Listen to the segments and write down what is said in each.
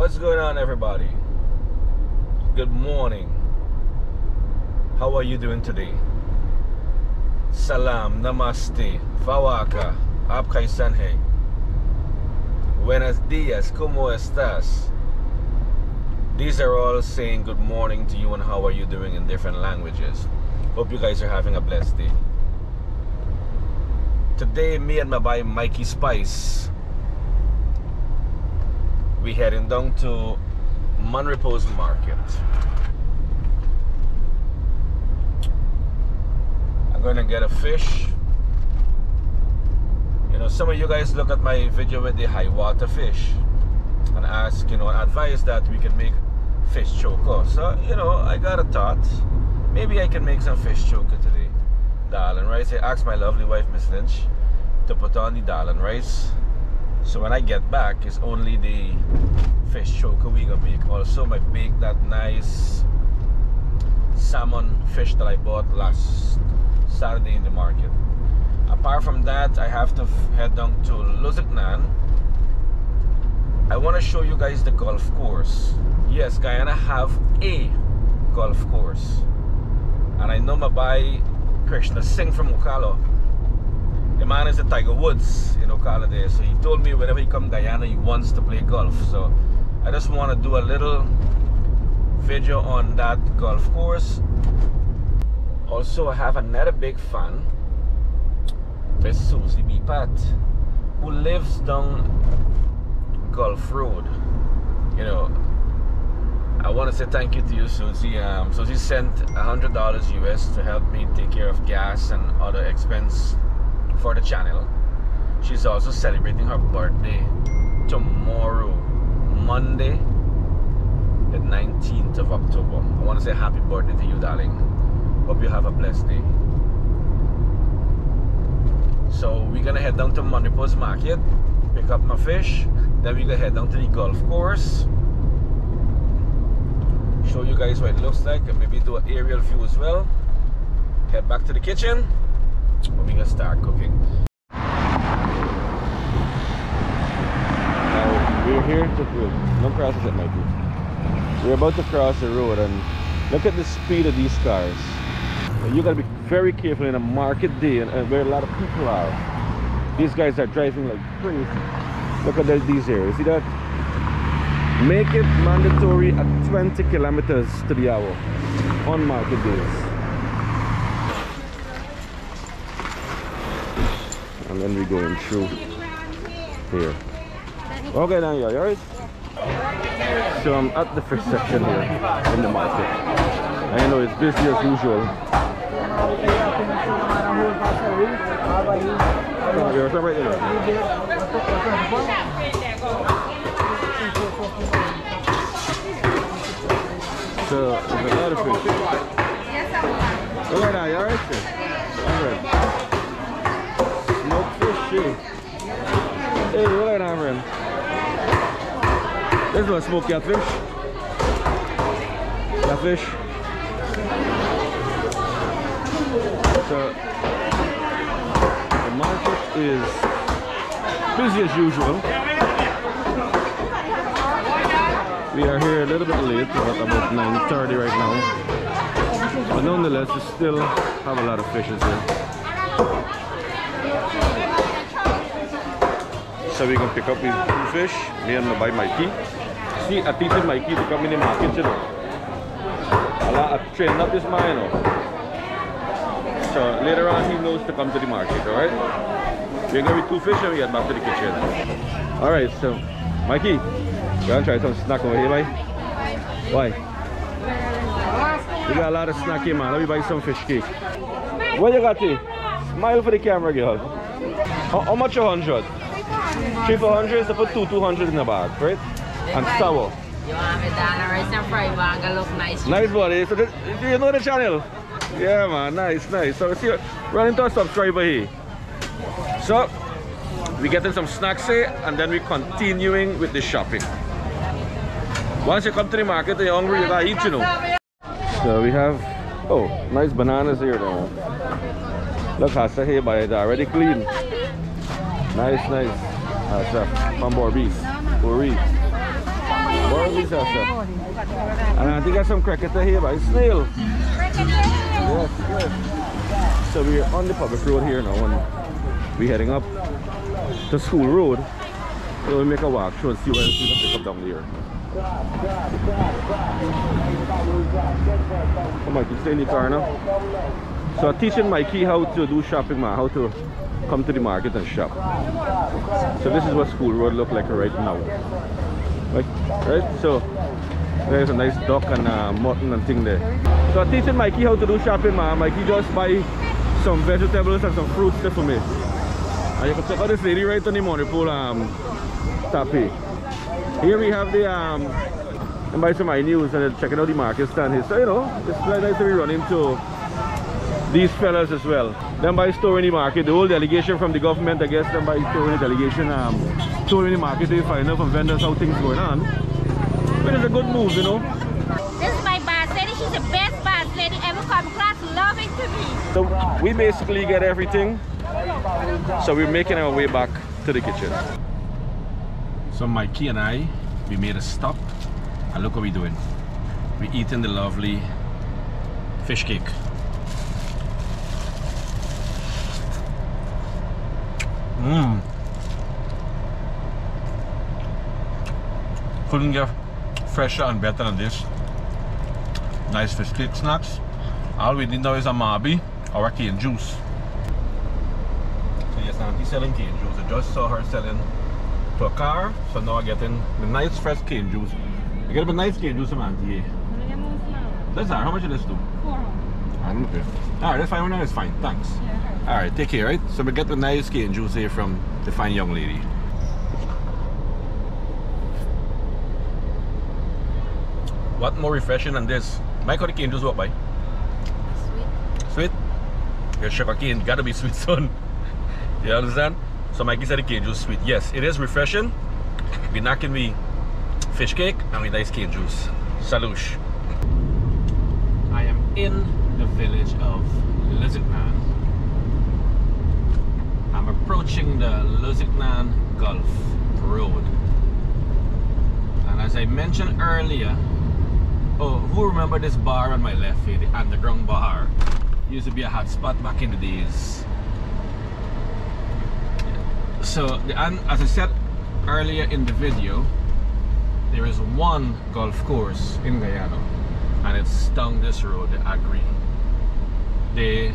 What's going on, everybody? Good morning. How are you doing today? Salam, namaste, fawaka, aap kaisan hai? Buenos dias, ¿cómo estás? These are all saying good morning to you and how are you doing in different languages. Hope you guys are having a blessed day. Today, me and my boy Mikey Spice, we heading down to Monrepo's Market. I'm gonna get a fish. You know, some of you guys look at my video with the high water fish and ask, you know, advise that we can make fish choka. So, you know, I got a thought. Maybe I can make some fish choka today. Dal and rice. I asked my lovely wife, Miss Lynch, to put on the dal and rice. So when I get back, it's only the fish choka we gonna make. Also, I baked that nice salmon fish that I bought last Saturday in the market. Apart from that, I have to head down to LUSIGNAN. I want to show you guys the golf course. Yes, Guyana have a golf course. And I know my boy Krishna Singh from Ocala. The man is a Tiger Woods in Ocala there. So he told me whenever he come Guyana, he wants to play golf. So I just want to do a little video on that golf course. Also, I have another big fan, Miss Susie B. Pat, who lives down Gulf Road. You know, I want to say thank you to you, Susie. Susie sent $100 US to help me take care of gas and other expense for the channel. She's also celebrating her birthday tomorrow, Monday, the 19th of October. I want to say happy birthday to you, darling. Hope you have a blessed day. So we're gonna head down to Monrepo's Market, pick up my fish, then we're gonna head down to the golf course, show you guys what it looks like, and maybe do an aerial view as well. Head back to the kitchen, and we're gonna start cooking. Now we're here to no crosses at my feet. We're about to cross the road, and look at the speed of these cars. You gotta be very careful in a market day and where a lot of people are. These guys are driving like crazy. Look at these here. See that? Make it mandatory at 20 kilometers to the hour on market days. And then we're going through here. Okay, now you alright? So I'm at the first section here in the market. I know it's busy as usual. So there's a lot of fish. Alright, now you alright, sir? Alright. Smoked fish too. Hey, alright now, friend. This is a smoked catfish. Catfish. So the market is busy as usual. We are here a little bit late, about 9:30 right now. But nonetheless, we still have a lot of fishes here. So we can pick up these two fish, me and my boy Mikey. See, I teach Mikey to come in the market, you know. I trained up this man, you know. So later on he knows to come to the market, alright? We're gonna be two fish and we get back to the kitchen. Alright, so Mikey, you wanna try some snack over here, boy? Why? We got a lot of snack here, man. Let me buy some fish cake. What you got here? Smile for the camera, girl. How much 100? 3 for 100, so put 200 in the bag, right? And sour. You want me down and rice and fry bag and look nice. Nice, buddy. So this, do you know the channel? Yeah, man. Nice, nice. So see, run into a subscriber here. So we getting some snacks here, and then we continuing with the shopping. Once you come to the market and you're hungry, you gotta eat, you know. So we have, oh, nice bananas here though. Look, Hasa here, but it's already clean. Nice, nice. Hasa, Pambor beef. Puri. Borby salsa. And I think I got some cricketer here, but it's snail. Yes, yes. So we're on the public road here now, and we're heading up to School Road. So we'll make a walk through and see what else we can pick up down here. Oh, Mikey, stay in the car now. So I'm teaching Mikey how to do shopping, man, how to come to the market and shop. So this is what School Road look like right now. Right? So there's a nice duck and mutton and thing there. So I'm teaching Mikey how to do shopping, man. Mikey just buy some vegetables and some fruits there for me. And you can check out this lady right on the money pool tappy. Here we have the and buy some news and checking out the market stand here. So you know, it's quite nice to be running into these fellas as well. Then by store in the market, the whole delegation from the government, I guess, then by store in the delegation, store in the market, they find out from vendors how things going on. But it's a good move, you know. This is my boss lady. She's the best boss lady ever come across. Loving to me. So we basically get everything. So we're making our way back to the kitchen. So Mikey and I, we made a stop, and look what we're doing. We're eating the lovely fish cake. Couldn't get fresher and better than this. Nice fish cake snacks. All we need now is a marby or a cane juice. So yes, Auntie's selling cane juice. I just saw her selling to a car, so now I'm getting the nice fresh cane juice. I get a nice cane juice from Auntie. That's how much is this do? 400. Okay. Alright, that's fine. It's fine. Thanks. Yeah. Alright, take care, right? So we get the nice cane juice here from the fine young lady. What more refreshing than this? Mike, how the cane juice what by? Sweet. Sweet? Your sugar cane gotta be sweet, son. You understand? So Mikey said the cane juice sweet. Yes, it is refreshing. We're knocking me fish cake and with nice cane juice. Salush. I am in the village of LUSIGNAN. I'm approaching the LUSIGNAN Gulf Road. And as I mentioned earlier, oh, who remember this bar on my left here, the underground bar? Used to be a hot spot back in the days. So, as I said earlier in the video, there is one golf course in Guyana, and it's down this road, the Agri, the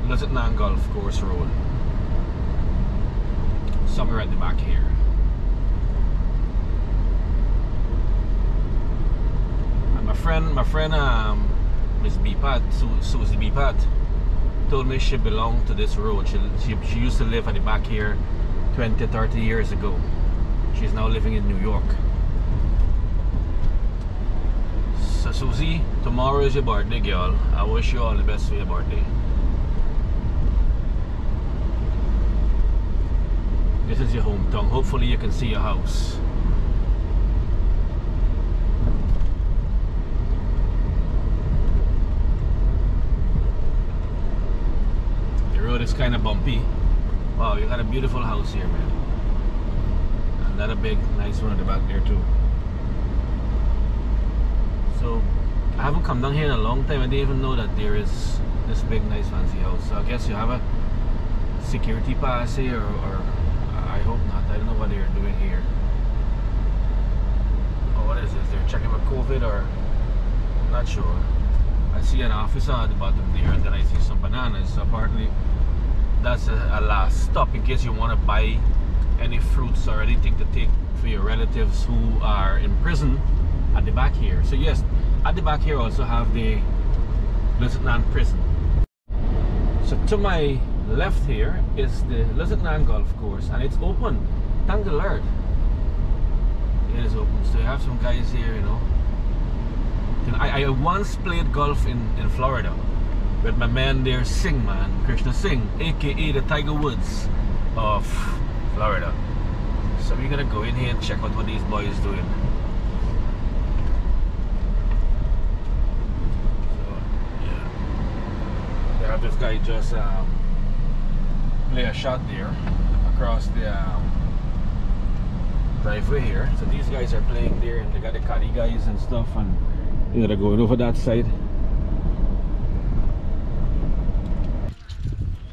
LUSIGNAN Golf Course Road, somewhere at the back here. And my friend, Miss Bipat, Susie Bipat, told me she belonged to this road. She used to live at the back here 20-30 years ago. She's now living in New York. So Susie, tomorrow is your birthday, girl. I wish you all the best for your birthday. This is your hometown. Hopefully you can see your house. The road is kind of bumpy. Wow, you got a beautiful house here, man. And that a big, nice one at the back there too. So, I haven't come down here in a long time. I didn't even know that there is this big, nice, fancy house. So I guess you have a security pass here, or I hope not. I don't know what they're doing here. Oh, what is this? They're checking for COVID, or not sure. I see an officer at the bottom there, and then I see some bananas. So apparently, that's a last stop in case you want to buy any fruits or anything to take for your relatives who are in prison at the back here. So yes, at the back here also have the LUSIGNAN prison. So to my left here is the LUSIGNAN golf course, and it's open. Thank the Lord, it is open. So you have some guys here, you know. I once played golf in Florida with my man there, Krishna Singh, aka the Tiger Woods of Florida. So we're gonna go in here and check out what these boys doing. So yeah, they have this guy just play a shot there across the driveway here. So these guys are playing there, and they got the caddy guys and stuff, and you know, they're going over that side.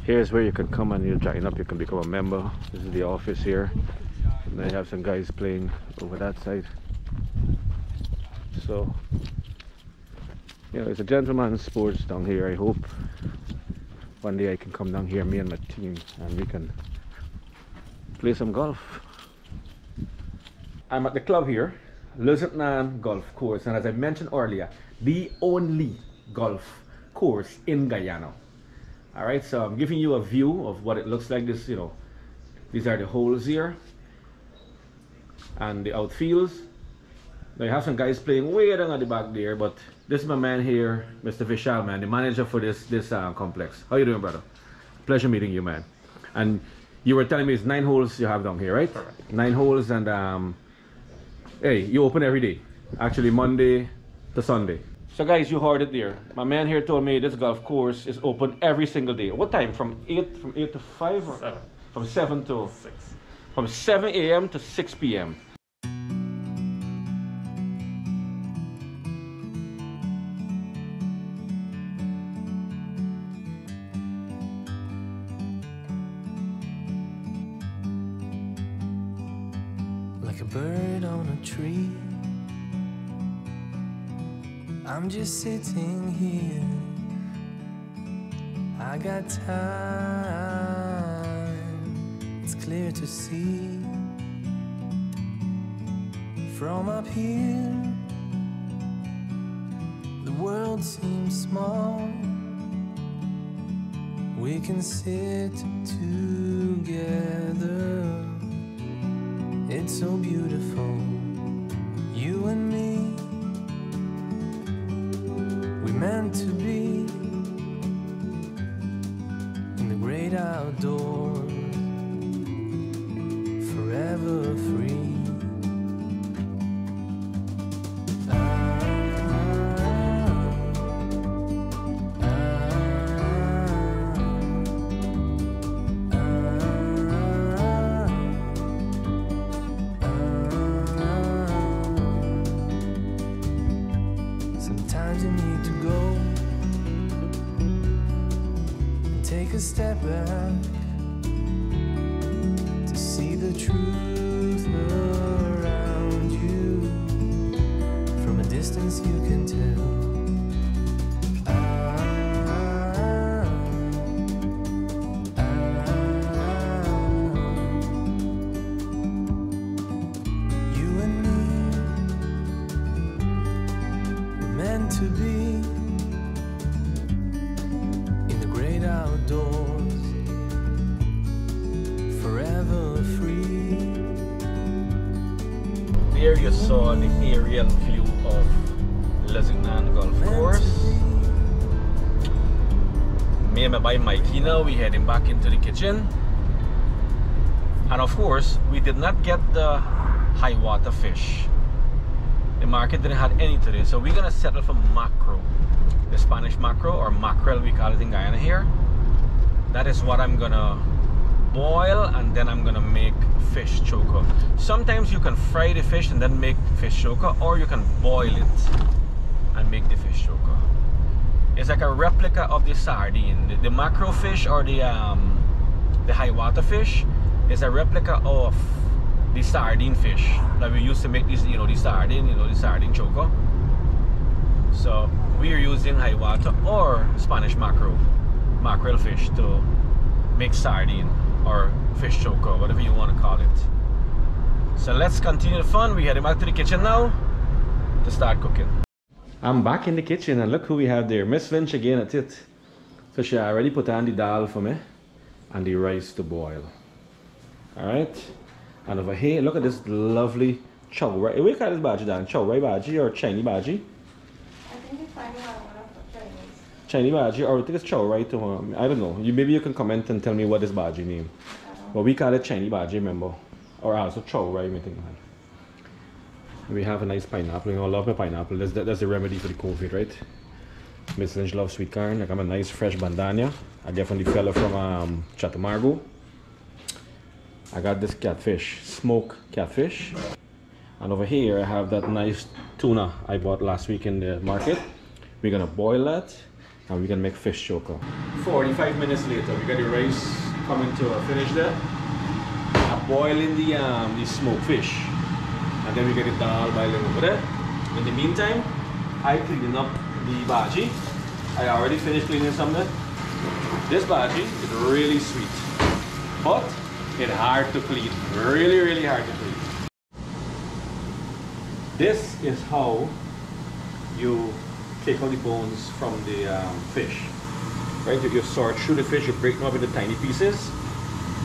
Here's where you can come and you join up. You can become a member. This is the office here. And they have some guys playing over that side. So, you know, it's a gentleman's sports down here. I hope one day I can come down here, me and my team, and we can play some golf. I'm at the club here, LUSIGNAN Golf Course, and as I mentioned earlier, the only golf course in Guyana. Alright, so I'm giving you a view of what it looks like. This, you know, these are the holes here and the outfields. Now you have some guys playing way down at the back there, but this is my man here, Mr. Vishal, man, the manager for this complex. How you doing, brother? Pleasure meeting you, man. And you were telling me it's 9 holes you have down here, right? Correct. 9 holes, and hey, you open every day. Actually, Monday to Sunday. So guys, you heard it there. My man here told me this golf course is open every single day. What time? From 8 to 5? Or 7. From 7 to 6. From 7 a.m. to 6 p.m. Like a bird on a tree, I'm just sitting here. I got time, it's clear to see. From up here, the world seems small. We can sit together. It's so beautiful, you and me. We're meant to be in the great outdoors, forever free. Sometimes you need to go and take a step back to see the truth around you. From a distance you can tell. You and me, meant to be in the great outdoors, forever free. There you saw the aerial view of LUSIGNAN Golf Course. Me and my boy Mikey now, we heading back into the kitchen. And of course, we did not get the high water fish. The market didn't have any today, so we're gonna settle for mackerel. The Spanish mackerel, or mackerel we call it in Guyana here. That is what I'm gonna boil, and then I'm gonna make fish choka. Sometimes you can fry the fish and then make fish choka, or you can boil it and make the fish choka. It's like a replica of the sardine. The mackerel fish, or the high water fish, is a replica of the sardine fish that we used to make this, the sardine, the sardine choka. So we are using high water or Spanish mackerel fish to make sardine or fish choka, whatever you want to call it. So let's continue the fun. We're heading back to the kitchen now to start cooking. I'm back in the kitchen, and look who we have there. Miss Lynch again at it. So she already put on the dal for me and the rice to boil. Alright. And over here, look at this lovely chow rice. We call this bhaji, Dan? Chow rice bhaji or Chinese bhaji? I think it's finding out one of Chinese. Chinese bhaji, or I think it's chow rice. I don't know. Maybe you can comment and tell me what is bhaji name. But we call it Chinese bhaji, remember? Or also chow rice, I think. We have a nice pineapple. I love my pineapple. That's the remedy for the COVID, right? Miss Lynch loves sweet corn. I got a nice fresh bandana. I get from the fella from Chatamargo. I got this catfish, smoked catfish. And over here I have that nice tuna I bought last week in the market. We're gonna boil that and we're gonna make fish choka. 45 minutes later, we got the rice coming to a finish there. I'm boiling the smoked fish. And then we get the dal boiling over there. In the meantime, I cleaning up the bhaji. I already finished cleaning some there. This bhaji is really sweet, but it's hard to clean. Really hard to clean. This is how you take out the bones from the fish. Right, you sort through the fish, you break them up into tiny pieces,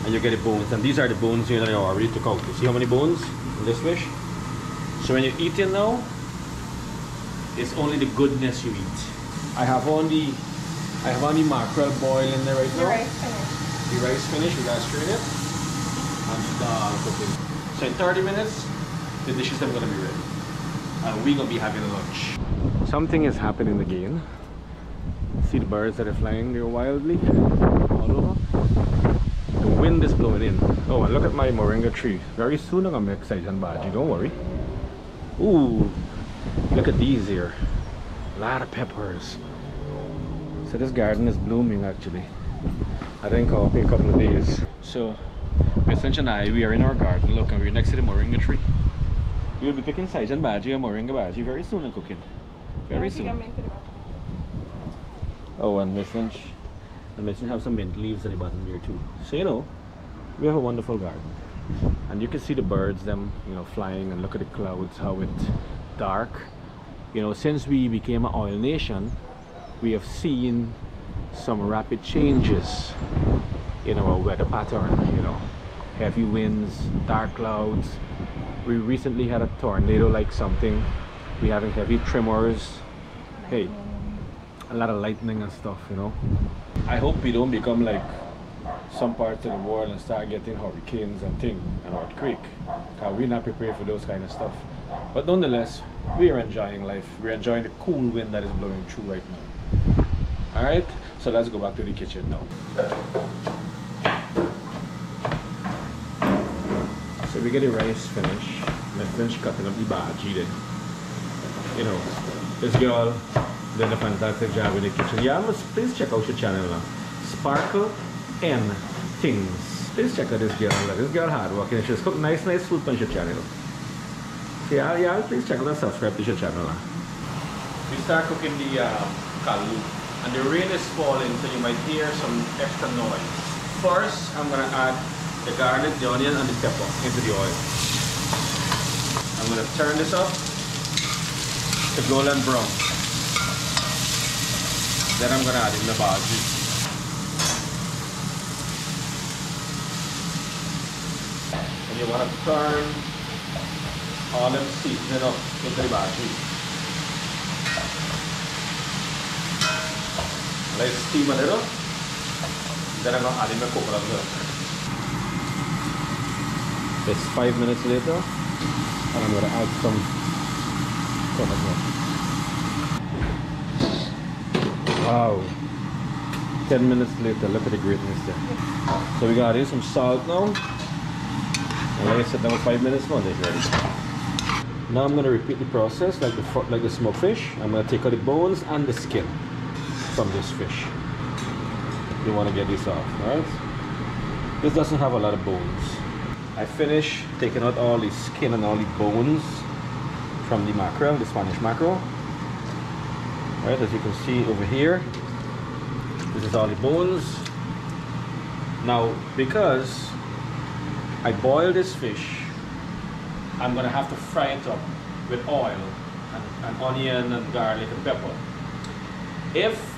and you get the bones. And these are the bones here that I already took out. You see how many bones in this fish? So when you're eating now, it's only the goodness you eat. I have only mackerel boiling there right now. The rice finished. The rice finished, we gotta strain it. And the dal cooking. So in 30 minutes, the dishes are gonna be ready. And we're gonna be having lunch. Something is happening again. See the birds that are flying there wildly all over. The wind is blowing in. Oh, and look at my moringa tree. Very soon I'm gonna make Saijan bhaji, don't worry. Ooh, look at these here. A lot of peppers. So this garden is blooming actually. I think I'll be a couple of days. So Vincent and I, we are in our garden. Look, and we're next to the moringa tree. We will be picking Saijan bhaji or moringa bhaji very soon and cooking. Very soon. Oh, and Vincent have some mint leaves at the bottom here too. So you know, we have a wonderful garden. And you can see the birds, them, you know, flying, and look at the clouds, how it's dark. You know, since we became an oil nation, we have seen some rapid changes in our weather pattern, you know. Heavy winds, dark clouds. We recently had a tornado like something. We're having heavy tremors. Hey, a lot of lightning and stuff, you know. I hope we don't become like some parts of the world and start getting hurricanes and things and earthquake. Because we're not prepared for those kind of stuff. But nonetheless, we are enjoying life. We're enjoying the cool wind that is blowing through right now. Alright, so let's go back to the kitchen now. So we get the rice finished. Let's finish cutting up the bhaji then. You know, this girl did a fantastic job in the kitchen. Yeah, please check out your channel now. Sparkle N Things. Please check out this girl. This girl hard working. She's cooked nice food on your channel. Yeah, please check out and subscribe to your channel now. We start cooking the kalu, and the rain is falling, so you might hear some extra noise. First, I'm gonna add the garlic, the onion, and the pepper into the oil. I'm gonna turn this up to golden brown. Then I'm gonna add in the bhaji. And you wanna turn all them seasoning up into the bhaji. Let it steam a little. Then I'm gonna add in the coconut milk. It's 5 minutes later, and I'm gonna add some coconut milk. Wow. 10 minutes later, look at the greatness there. So we got in some salt now. And like I said, that was 5 minutes now, it's ready. Now I'm gonna repeat the process like the smoked fish. I'm gonna take out the bones and the skin from this fish. You wanna get this off, alright? This doesn't have a lot of bones. I finished taking out all the skin and all the bones from the mackerel, the Spanish mackerel. Right, as you can see over here, this is all the bones. Now, because I boiled this fish, I'm gonna have to fry it up with oil and onion and garlic and pepper. If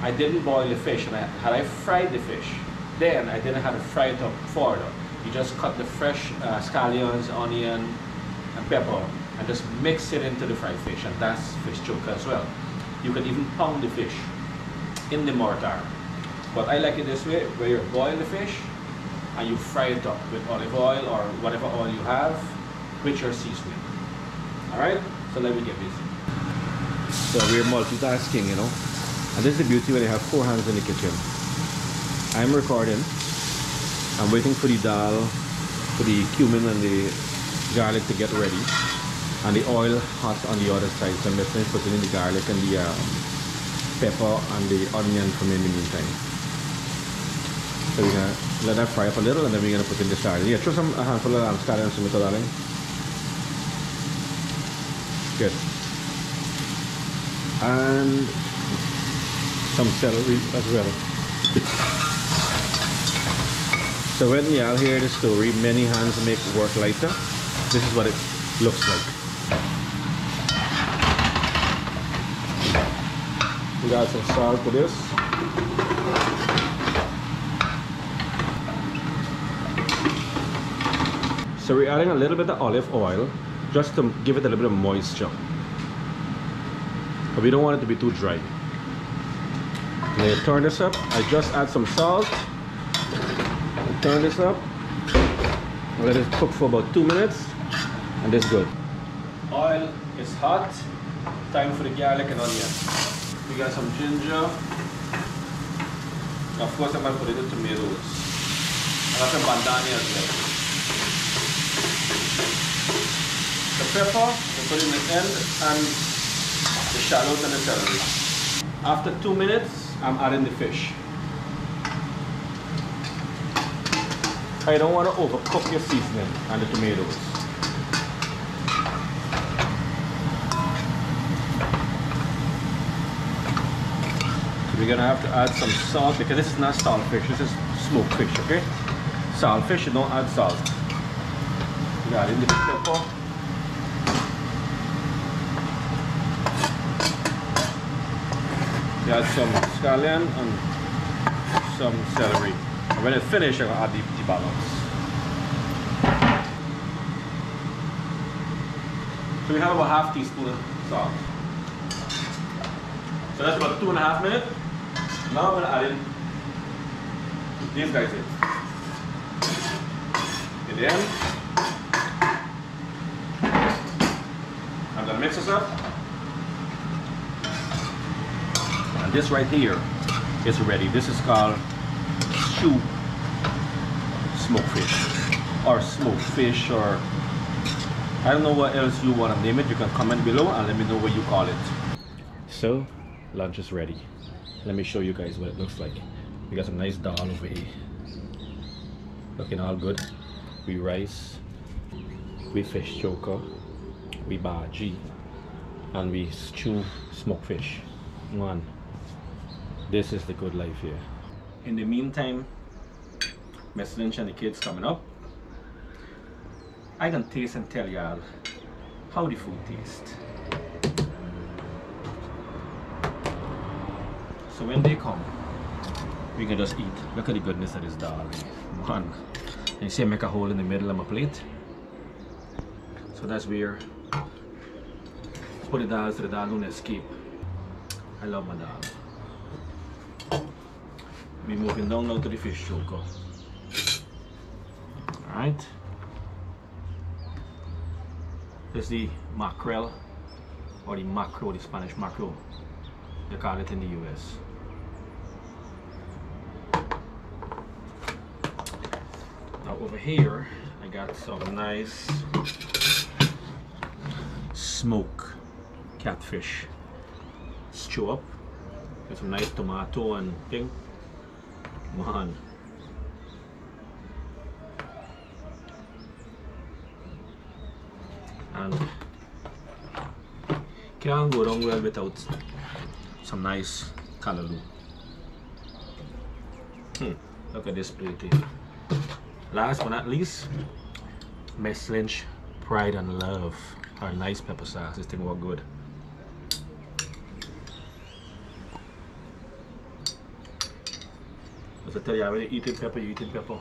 I didn't boil the fish and had I fried the fish, then I didn't have to fry it up further. You just cut the fresh scallions, onion, and pepper, and just mix it into the fried fish, and that's fish choka as well. You can even pound the fish in the mortar. But I like it this way, where you boil the fish and you fry it up with olive oil or whatever oil you have with your seasoning. Alright, so let me get busy. So we're multitasking, you know. And this is the beauty when you have 4 hands in the kitchen. I'm recording I'm waiting for the dal, for the cumin and the garlic to get ready, and the oil hot on the other side. So I'm just putting in the garlic and the pepper and the onion from in the meantime. So we're gonna let that fry up a little, and then we're gonna put in the sardines. Yeah, throw a handful of sardines in it, darling. Good. And some celery as well. So when y'all hear the story, many hands make work lighter, this is what it looks like. We got some salt to this. So we're adding a little bit of olive oil just to give it a little bit of moisture. But we don't want it to be too dry. Now turn this up. I just add some salt. Turn this up. Let it cook for about 2 minutes, and this is good. Oil is hot. Time for the garlic and onion. We got some ginger. Of course, I'm gonna put in the tomatoes. I got some bandani as well. The pepper, we put in the end, and the shallots and the celery. After 2 minutes, I'm adding the fish. I don't want to overcook your seasoning and the tomatoes. So we're gonna have to add some salt because this is not saltfish, this is smoked fish, okay? Saltfish, you don't add salt. You add in the pepper. You add some scallion and some celery. And when it's finished, I'm gonna add the balance. So we have about half teaspoon of salt. So that's about 2.5 minutes. Now I'm gonna add in these guys in. In the end, I'm gonna mix this up. And this right here is ready. This is called stew smoked fish, or smoked fish, or I don't know what else you want to name it. You can comment below and let me know what you call it. So lunch is ready. Let me show you guys what it looks like. We got some nice dal over here, looking all good. We rice, we fish choka, we bhaji, and we stew smoked fish. Man, this is the good life here. In the meantime, Miss Lynch and the kids coming up. I can taste and tell y'all how the food tastes. So when they come, we can just eat. Look at the goodness of this dal. Man, you see I make a hole in the middle of my plate. So that's where put the dal so the dal don't escape. I love my dal. We're moving down now to the fish choka. Alright. This is the mackerel, or the macro, the Spanish macro. They call it in the US. Now over here, I got some nice smoked catfish. Stew up. Got some nice tomato and thing. Man. And can't go down well without some nice callaloo. Look at this plate here. Last but not least, Miss Lynch Pride and Love. Our nice pepper sauce. This thing work good. As I tell you, when you eat pepper, you eat pepper.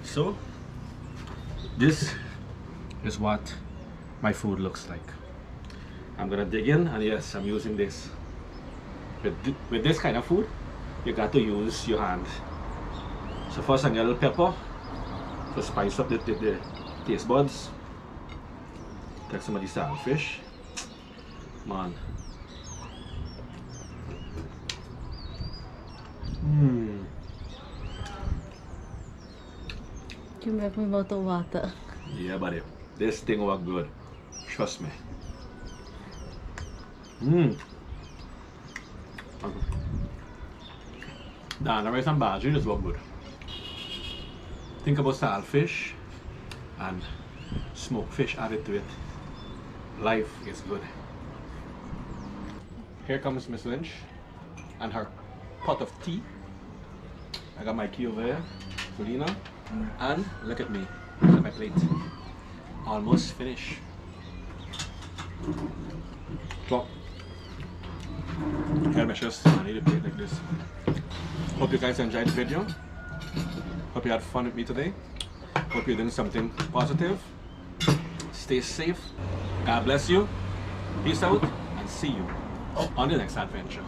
So, this is what my food looks like. I'm gonna dig in, and yes, I'm using this. With this kind of food, you got to use your hand. So first I get a little pepper to spice up the taste buds. Take some of the saltfish. Man. You make me mouth water. Yeah, buddy. This thing work good. Trust me. Mmm. The rice and bhaji just work good. Think about saltfish and smoked fish added to it. Life is good. Here comes Miss Lynch and her pot of tea. I got my key over here, Selena, and look at me, look at my plate. Almost finished. So, here measures, I need a plate like this. Hope you guys enjoyed the video. Hope you had fun with me today. Hope you're doing something positive. Stay safe. God bless you. Peace out and see you on the next adventure.